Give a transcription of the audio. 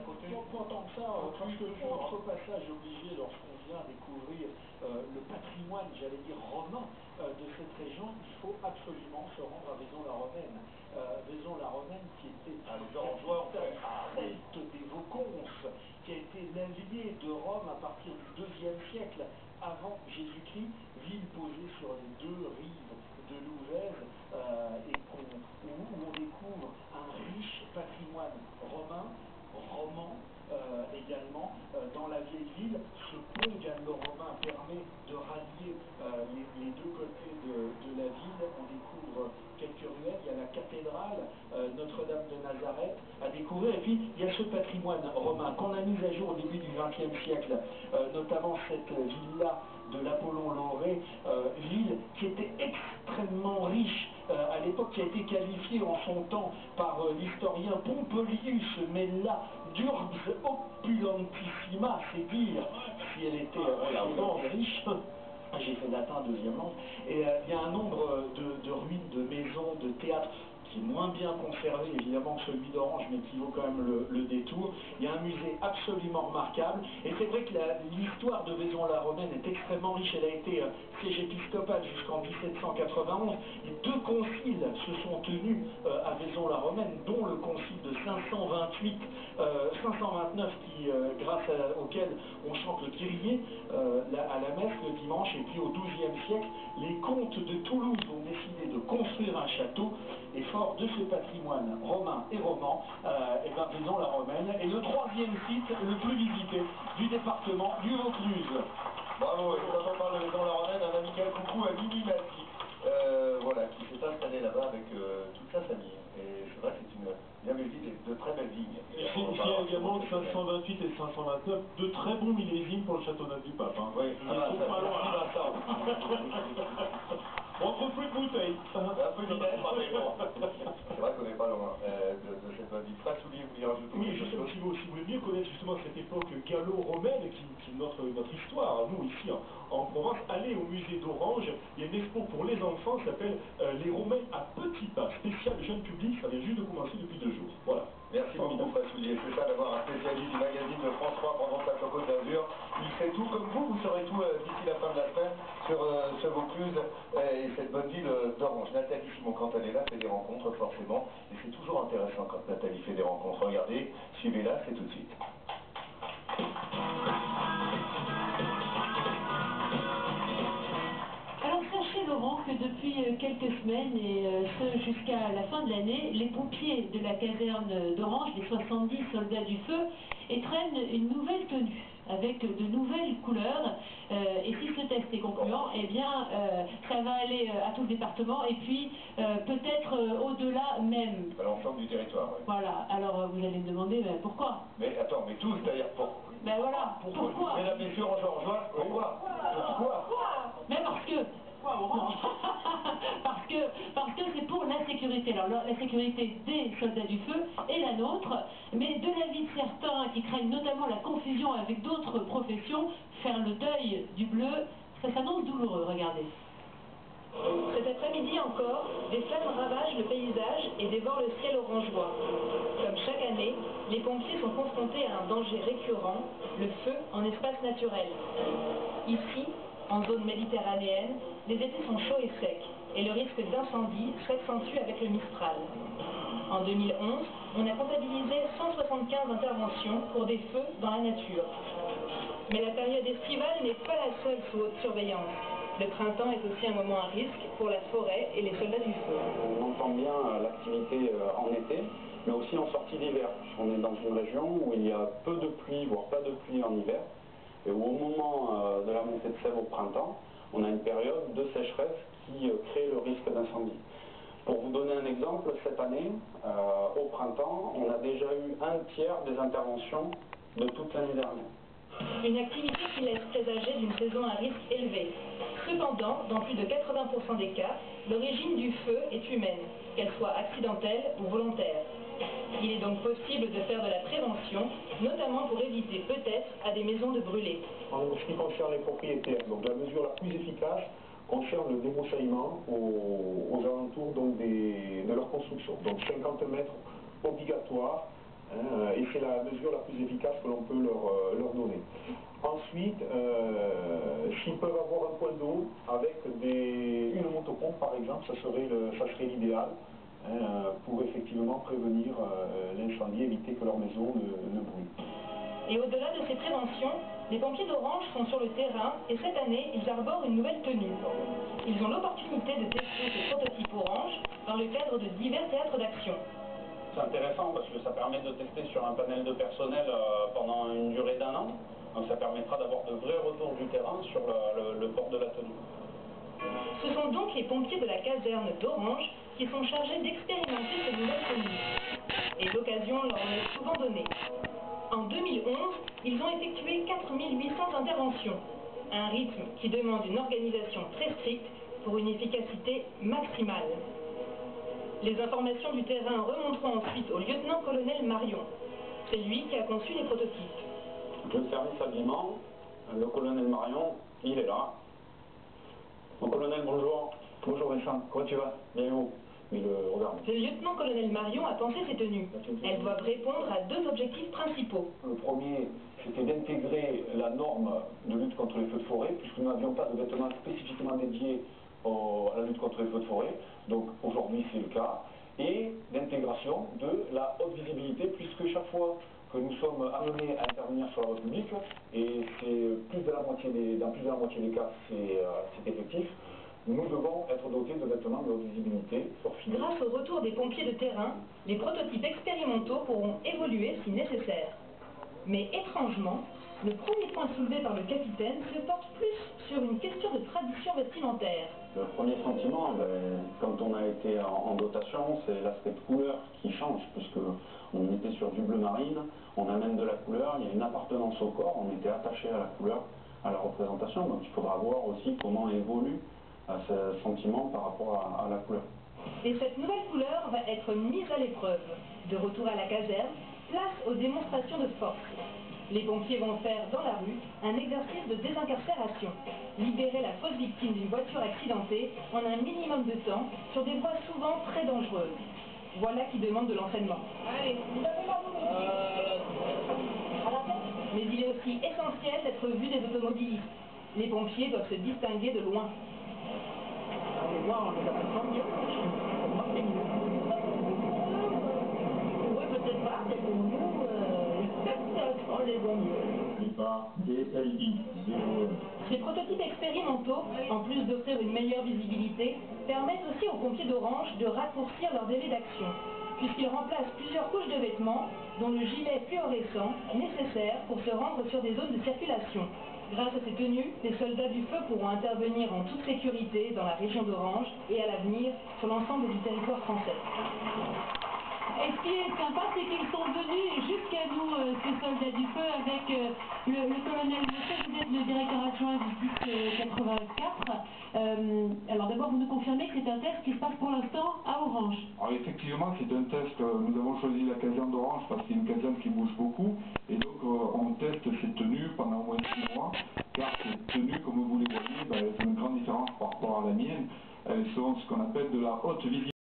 Pas tant que ça, parce que autre passage obligé lorsqu'on vient découvrir le patrimoine, j'allais dire romain, de cette région, il faut absolument se rendre à Vaison-la-Romaine. Vaison-la-Romaine qui était celte des Voconces, qui a été l'allié de Rome à partir du IIe siècle avant Jésus-Christ, ville posée sur les deux rives de l'Ouvèze où on découvre un riche patrimoine romain, roman également, dans la vieille ville. Ce pont gallo-romain permet de rallier les deux côtés de la ville. On découvre quelques ruelles, il y a la cathédrale Notre-Dame de Nazareth à découvrir, et puis il y a ce patrimoine romain qu'on a mis à jour au début du XXe siècle, notamment cette ville-là de l'Apollon-Lauré, ville qui était extrêmement riche à l'époque, qui a été qualifiée en son temps par l'historien Pompelius Mella d'Urbs opulentissima, c'est dire si elle était vraiment riche. J'ai fait latin deuxième langue, et il y a un nombre de ruines, de maisons, de théâtres qui est moins bien conservé évidemment que celui d'Orange, mais qui vaut quand même le détour. Il y a un musée absolument remarquable, et c'est vrai que l'histoire de Vaison-la-Romaine est extrêmement riche. Elle a été siège épiscopal jusqu'en 1791, et deux conciles se sont tenus à Vaison-la-Romaine, dont le concile de 529 auquel on chante le Kyrie à la messe le dimanche, et puis au XIIe siècle, les comtes de Toulouse ont décidé de construire un château, et fort de ce patrimoine romain et roman, Vaison-la-Romaine est le troisième site le plus visité du département du Vaucluse. Bravo, et quand on parle de Vaison-la-Romaine, un amical coucou à Mimi Malti, voilà, qui s'est installé là-bas avec toute sa famille. Et c'est vrai que c'est une bien belle ville et de très belles vignes. Et il y a également 528 et 529, de très bons millésimes pour le Châteauneuf du Pape. Hein. Oui, ils sont pas loin. On trouve plus de bouteilles. Un peu d'idée, mais bon. C'est vrai qu'on n'est pas loin de cette bonne ville. Soulier, vous voulez rajouter oui, juste si vous voulez mieux connaître justement cette époque gallo-romaine qui est notre histoire, nous ici en Provence, allez au musée d'Orange, il y a une expo pour les enfants qui s'appelle Les Romains à petits pas, spécial jeune public, ça vient juste de commencer depuis 2 jours. Voilà. Merci beaucoup Soulier, c'est ça d'avoir un spécialiste du magazine de France 3 pendant sa Côte d'Azur. Il sait tout comme vous saurez tout d'ici la fin de la semaine sur ce Vaucluse et cette bonne ville d'Orange. Nathalie Simon, quand elle est là, fait des rencontres forcément, et c'est toujours intéressant quand Nathalie fait des rencontres. Regardez, suivez-la, c'est tout de suite. Alors sachez Laurent que depuis quelques semaines et ce jusqu'à la fin de l'année, les pompiers de la caserne d'Orange, les 70 soldats du feu, étrennent une nouvelle tenue avec de nouvelles couleurs, et si ce test est concluant, eh bien ça va aller à tout le département et puis peut-être au-delà même. À l'ensemble du territoire, oui. Voilà, alors vous allez me demander pourquoi. Mais attends, mais tous d'ailleurs, ben voilà, pourquoi mesdames, messieurs, orangeois, pourquoi? Mais parce que parce que c'est pour la sécurité. Alors la sécurité des soldats du feu est la nôtre, mais de l'avis de certains qui craignent notamment la confusion avec d'autres professions, faire le deuil du bleu, ça s'annonce douloureux, regardez. Cet après-midi encore, des flammes ravagent le paysage et dévorent le ciel orangeois. Comme chaque année, les pompiers sont confrontés à un danger récurrent, le feu en espace naturel. Ici, en zone méditerranéenne, les étés sont chauds et secs, et le risque d'incendie s'accentue avec le Mistral. En 2011, on a comptabilisé 175 interventions pour des feux dans la nature. Mais la période estivale n'est pas la seule sous haute surveillance. Le printemps est aussi un moment à risque pour la forêt et les soldats du feu. On entend bien l'activité en été, mais aussi en sortie d'hiver. On est dans une région où il y a peu de pluie, voire pas de pluie en hiver, et où au moment de la montée de sève au printemps, on a une période de sécheresse qui crée le risque d'incendie. Pour vous donner un exemple, cette année, au printemps, on a déjà eu 1/3 des interventions de toute l'année dernière. Une activité qui laisse présager d'une saison à risque élevé. Cependant, dans plus de 80% des cas, l'origine du feu est humaine, qu'elle soit accidentelle ou volontaire. Il est donc possible de faire de la prévention, notamment pour éviter peut-être à des maisons de brûler. En ce qui concerne les propriétaires, donc la mesure la plus efficace concerne le débroussaillement aux alentours donc de leur construction. Donc 50 mètres obligatoires et c'est la mesure la plus efficace que l'on peut leur donner. Ensuite, s'ils peuvent avoir un point d'eau avec une motopompe par exemple, ça serait l'idéal pour effectivement prévenir l'incendie, éviter que leur maison ne brûle. Et au-delà de ces préventions, les pompiers d'Orange sont sur le terrain et cette année, ils arborent une nouvelle tenue. Ils ont l'opportunité de tester ces prototypes Orange dans le cadre de divers théâtres d'action. C'est intéressant parce que ça permet de tester sur un panel de personnel pendant une durée d'1 an. Donc ça permettra d'avoir de vrais retours du terrain sur le port de la tenue. Ce sont donc les pompiers de la caserne d'Orange qui sont chargés d'expérimenter ces nouvelles tenues. Et l'occasion leur en est souvent donnée. En 2011, ils ont effectué 4800 interventions. Un rythme qui demande une organisation très stricte pour une efficacité maximale. Les informations du terrain remonteront ensuite au lieutenant-colonel Marion. C'est lui qui a conçu les prototypes. Le service habillement, le colonel Marion, il est là. Mon colonel, bonjour. Bonjour Vincent, comment tu vas? Bien vous? Mais le regarde. Le lieutenant-colonel Marion a pensé ces tenues. Elles doivent répondre à deux objectifs principaux. Le premier, c'était d'intégrer la norme de lutte contre les feux de forêt, puisque nous n'avions pas de vêtements spécifiquement dédiés à la lutte contre les feux de forêt. Donc aujourd'hui c'est le cas. Et d'intégration de la haute visibilité, puisque chaque fois que nous sommes amenés à intervenir sur la voie publique, et c'est dans plus de la moitié des cas c'est effectif, nous devons être dotés de vêtements de haute visibilité. Grâce au retour des pompiers de terrain, les prototypes expérimentaux pourront évoluer si nécessaire. Mais étrangement, le premier point soulevé par le capitaine se porte plus sur une question de tradition vestimentaire. Le premier sentiment, quand on a été en dotation, c'est l'aspect de couleur qui change, puisque on était sur du bleu marine, on amène de la couleur, il y a une appartenance au corps, on était attaché à la couleur, à la représentation, donc il faudra voir aussi comment évolue ce sentiment par rapport à la couleur. Et cette nouvelle couleur va être mise à l'épreuve. De retour à la caserne, place aux démonstrations de force. Les pompiers vont faire dans la rue un exercice de désincarcération. Libérer la fausse victime d'une voiture accidentée en un minimum de temps sur des voies souvent très dangereuses. Voilà qui demande de l'entraînement. Allez, mais il est aussi essentiel d'être vu des automobilistes. Les pompiers doivent se distinguer de loin. Allez voir, on les appelle tant mieux. Pour moi, c'est mieux. Oui, peut-être pas, mais pour nous, on les voit mieux. Départ DLI 01. Ces prototypes expérimentaux, en plus d'offrir une meilleure visibilité, permettent aussi aux pompiers d'Orange de raccourcir leur délai d'action, puisqu'ils remplacent plusieurs couches de vêtements, dont le gilet fluorescent nécessaire pour se rendre sur des zones de circulation. Grâce à ces tenues, les soldats du feu pourront intervenir en toute sécurité dans la région d'Orange et à l'avenir sur l'ensemble du territoire français. Et ce qui est sympa, c'est qu'ils sont venus jusqu'à nous, ces soldats du feu, avec le colonel Mosset, vous êtes le directeur adjoint du 1084. Alors d'abord, vous nous confirmez que c'est un test qui se passe pour l'instant à Orange. Alors effectivement, c'est un test, nous avons choisi la caserne d'Orange parce que c'est une caserne qui bouge beaucoup, et donc on teste ces tenues pendant au moins 6 mois, car ces tenues, comme vous les voyez, elles ont une grande différence par rapport à la mienne, elles sont ce qu'on appelle de la haute visibilité.